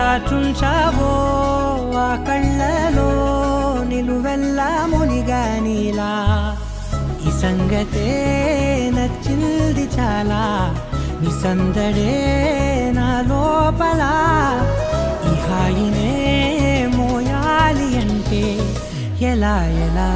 దాచుంచావో ఆ కళ్ళలో నిలువెల్లా మునిగానిలా ఈ సంగతే నచ్చింది చాలా నీ సందడే నా లోపల ఈ హాయినే మోయాలి అంటే ఎలా ఎలా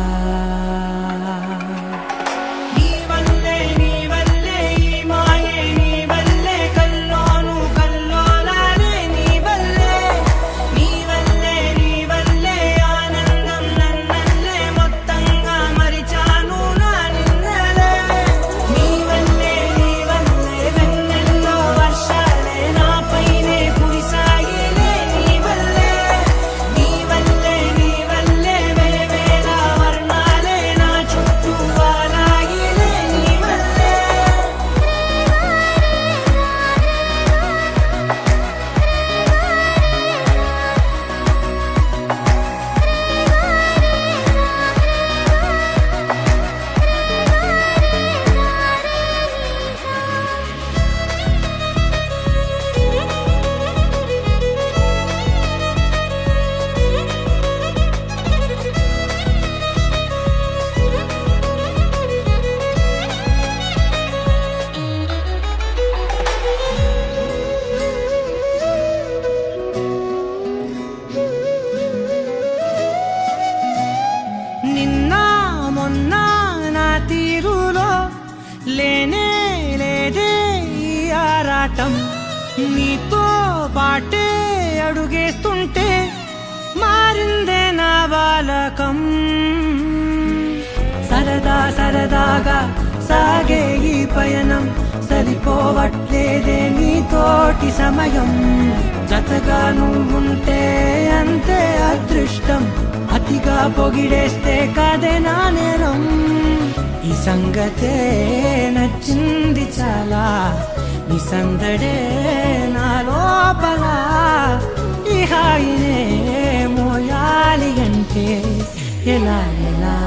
లేనే లేదే ఈ ఆరాటం నీతో పాటే అడుగేస్తుంటే మారిందే నా బాలకం సరదా సరదాగా సాగే ఈ పయనం సరిపోవట్లేదే నీతోటి సమయం జతగా నువ్వుంటే అంతే అదృష్టం అతిగా పొగిడేస్తే కాదే నా నేరం ఈ సంగతే నచ్చింది చాలా నీ సందడే నా లోపల ఈ హాయినే మోయాలి అంటే ఎలా ఎలా